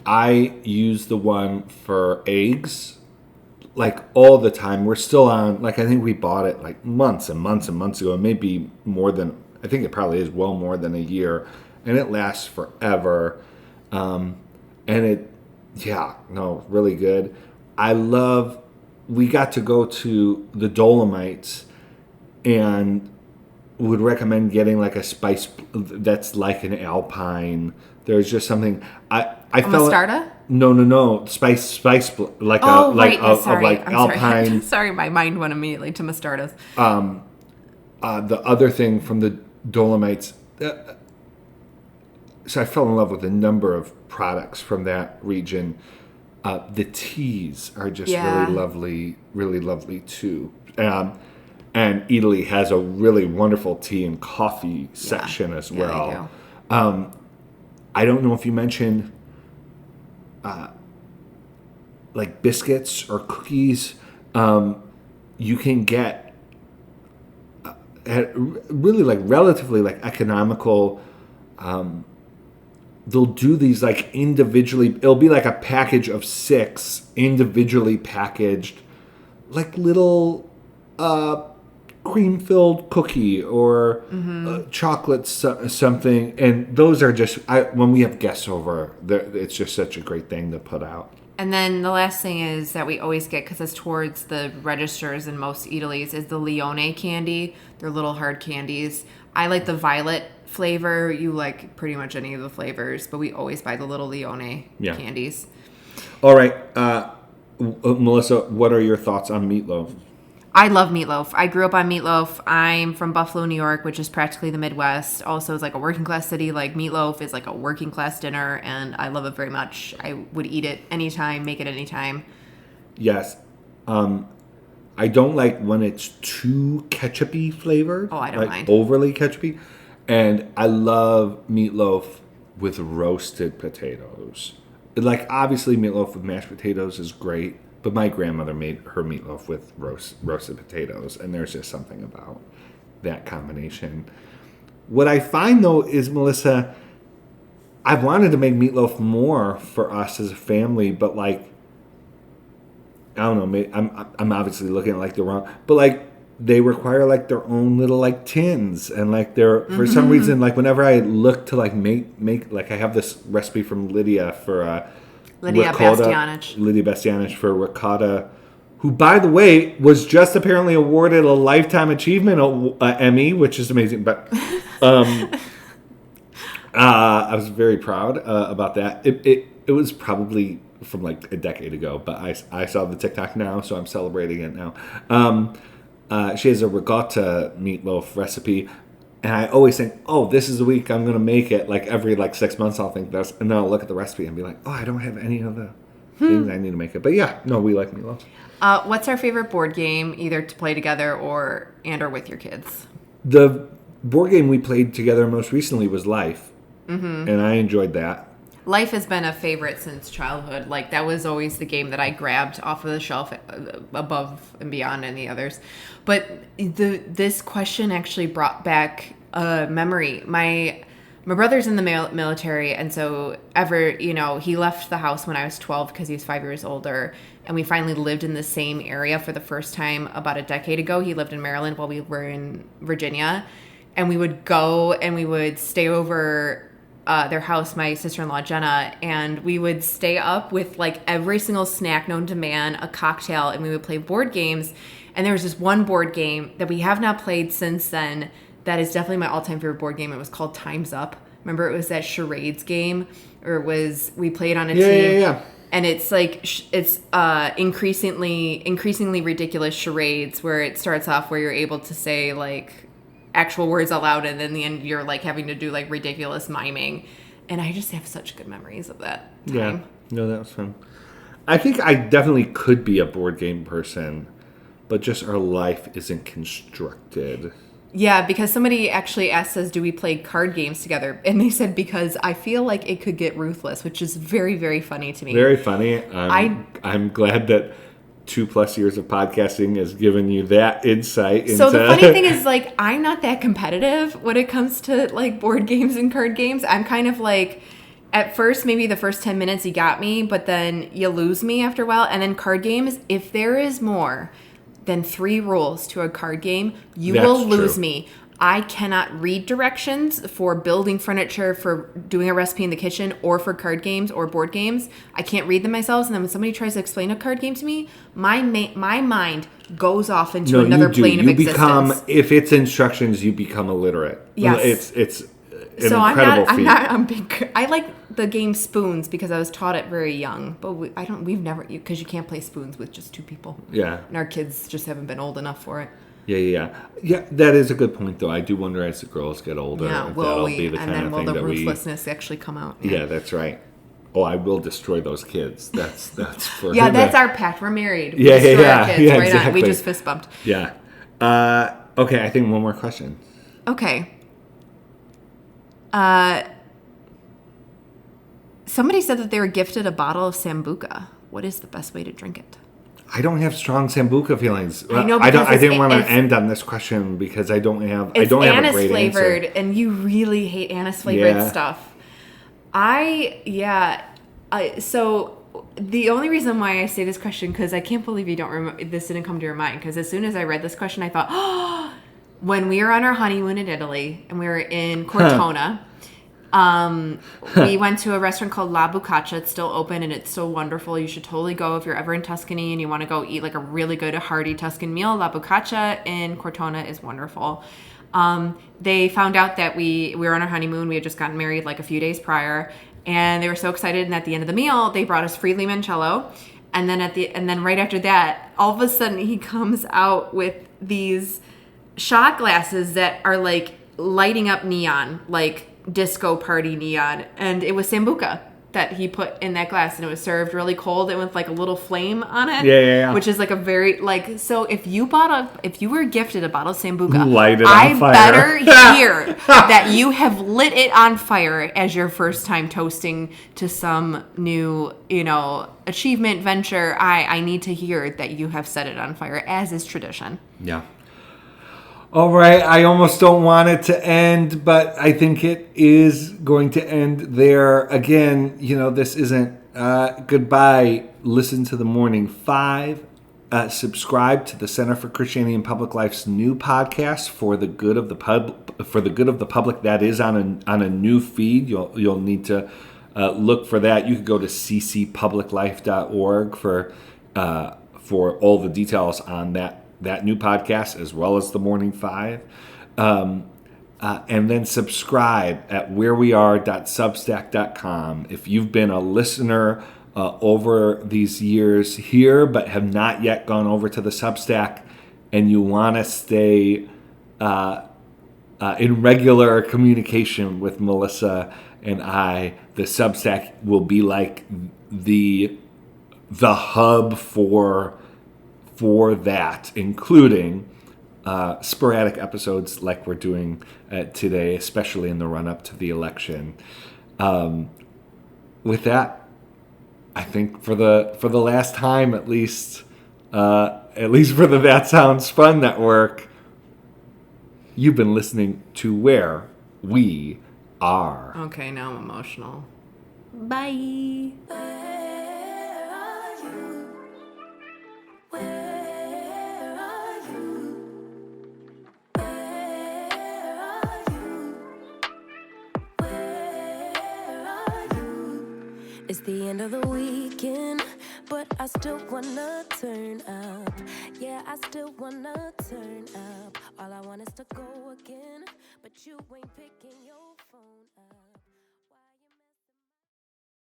I use the one for eggs, like, all the time. We're still on, like, I think we bought it, like, months and months and months ago. Maybe more than, I think it probably is well more than a year. And it lasts forever. Really good. We got to go to the Dolomites and would recommend getting like a spice that's like an Alpine. There's just something I felt mostarda? No. Spice like Alpine. Sorry, my mind went immediately to mostardas. The other thing from the Dolomites, so I fell in love with a number of products from that region. The teas are just really lovely too. And Italy has a really wonderful tea and coffee section as well. I don't know if you mentioned like biscuits or cookies. You can get at really like relatively like economical. They'll do these like individually. It'll be like a package of 6 individually packaged, like little cream-filled cookie or chocolate something. And those are just when we have guests over, it's just such a great thing to put out. And then the last thing is that we always get, because it's towards the registers in most Eataly's, is the Leone candy. They're little hard candies. I like the violet flavor. You like pretty much any of the flavors, but we always buy the little Leone candies. All right. Melissa, what are your thoughts on meatloaf? I love meatloaf. I grew up on meatloaf. I'm from Buffalo, New York, which is practically the Midwest. Also, it's like a working class city. Like, meatloaf is like a working class dinner, and I love it very much. I would eat it anytime, make it anytime. Yes. I don't like when it's too ketchup-y flavored. Oh, I don't mind. Overly ketchup-y. And I love meatloaf with roasted potatoes. Like, obviously, meatloaf with mashed potatoes is great. But my grandmother made her meatloaf with roasted potatoes, and there's just something about that combination. What I find, though, is, Melissa, I've wanted to make meatloaf more for us as a family, but, like, I don't know, I'm obviously looking at, like, the wrong, but, like, they require, like, their own little, like, tins, and, like, they're, for some reason, like, whenever I look to, like, make, like, I have this recipe from Lydia for, Lydia Bastianich for ricotta, who, by the way, was just apparently awarded a Lifetime Achievement Emmy, which is amazing. But I was very proud about that. It was probably from like a decade ago, but I saw the TikTok now, so I'm celebrating it now. She has a ricotta meatloaf recipe, and I always think, oh, this is the week I'm going to make it. Like every 6 months I'll think this, and then I'll look at the recipe and be like, oh, I don't have any of the things I need to make it. But yeah, no, we like meatloaf. What's our favorite board game, either to play together or with your kids? The board game we played together most recently was Life, and I enjoyed that. Life has been a favorite since childhood. Like, that was always the game that I grabbed off of the shelf above and beyond any others. But this question actually brought back a memory. My brother's in the military, and so he left the house when I was 12 because he was 5 years older, and we finally lived in the same area for the first time about a decade ago. He lived in Maryland while we were in Virginia, and we would go and we would stay over their house, my sister-in-law Jenna, and we would stay up with like every single snack known to man, a cocktail, and we would play board games. And there was this one board game that we have not played since then that is definitely my all-time favorite board game. It was called Time's Up. Remember, it was that charades game, or we played on a team. Yeah. And it's like it's increasingly ridiculous charades where it starts off where you're able to say like actual words out loud, and in the end you're like having to do like ridiculous miming, and I just have such good memories of that time. Yeah, no, that was fun. I think I definitely could be a board game person, but just our life isn't constructed. Yeah, because somebody actually asked us, do we play card games together? And they said, because I feel like it could get ruthless, which is very, very funny to me. Very funny. I'm glad that 2+ years of podcasting has given you that insight. So the funny thing is, like, I'm not that competitive when it comes to like board games and card games. I'm kind of like, at first, maybe the first 10 minutes you got me, but then you lose me after a while. And then card games, if there is more than 3 rules to a card game, That's will lose true. me. I cannot read directions for building furniture, for doing a recipe in the kitchen, or for card games or board games. I can't read them myself, and then when somebody tries to explain a card game to me, my mind goes off into another plane of existence. If it's instructions, you become illiterate. Yes. It's an so incredible feat. I like the game Spoons because I was taught it very young, but we've never, because you can't play Spoons with just 2 people. Yeah. And our kids just haven't been old enough for it. Yeah. That is a good point, though. I do wonder as the girls get older, Yeah, if that'll be the and kind then of will thing the that ruthlessness actually come out? Yeah, that's right. Oh, I will destroy those kids. That's for yeah. That's our pact. We're married. Yeah, Destroy yeah, our kids. yeah, Right exactly. on. We just fist bumped. Yeah. Okay, I think one more question. Okay. Somebody said that they were gifted a bottle of Sambuca. What is the best way to drink it? I don't have strong Sambuca feelings. I know, I because didn't want to end on this question because I don't have a great anise flavored, answer. and you really hate anise flavored stuff. So the only reason why I say this question, because I can't believe you don't remember, this didn't come to your mind, because as soon as I read this question, I thought, oh, when we were on our honeymoon in Italy and we were in Cortona. We went to a restaurant called La Bucaccia. It's still open and it's so wonderful. You should totally go if you're ever in Tuscany and you want to go eat like a really good hearty Tuscan meal. La Bucaccia in Cortona is wonderful. They found out that we were on our honeymoon. We had just gotten married like a few days prior, and they were so excited. And at the end of the meal, they brought us free limoncello. And then right after that, all of a sudden he comes out with these shot glasses that are like lighting up neon, like disco party neon, and it was Sambuca that he put in that glass, and it was served really cold and with like a little flame on it. Yeah. Which is like a very like, so if you were gifted a bottle of Sambuca, light it on fire. I better hear that you have lit it on fire as your first time toasting to some new, achievement venture. I need to hear that you have set it on fire, as is tradition. Yeah. All right, I almost don't want it to end, but I think it is going to end there. Again, this isn't goodbye. Listen to the Morning 5. Subscribe to the Center for Christianity and Public Life's new podcast, For the Good of the Public. That is on a new feed. You'll need to look for that. You could go to ccpubliclife.org for all the details on that new podcast, as well as the Morning 5. and then subscribe at whereweare.substack.com. If you've been a listener over these years here but have not yet gone over to the Substack and you want to stay in regular communication with Melissa and I, the Substack will be like the hub for that, including sporadic episodes like we're doing today, especially in the run-up to the election. With that, I think for the last time, at least for the That Sounds Fun Network, you've been listening to Where We Are. Okay, now I'm emotional. Bye. It's the end of the weekend, but I still wanna turn up. Yeah, I still wanna turn up. All I want is to go again, but you ain't picking your phone up.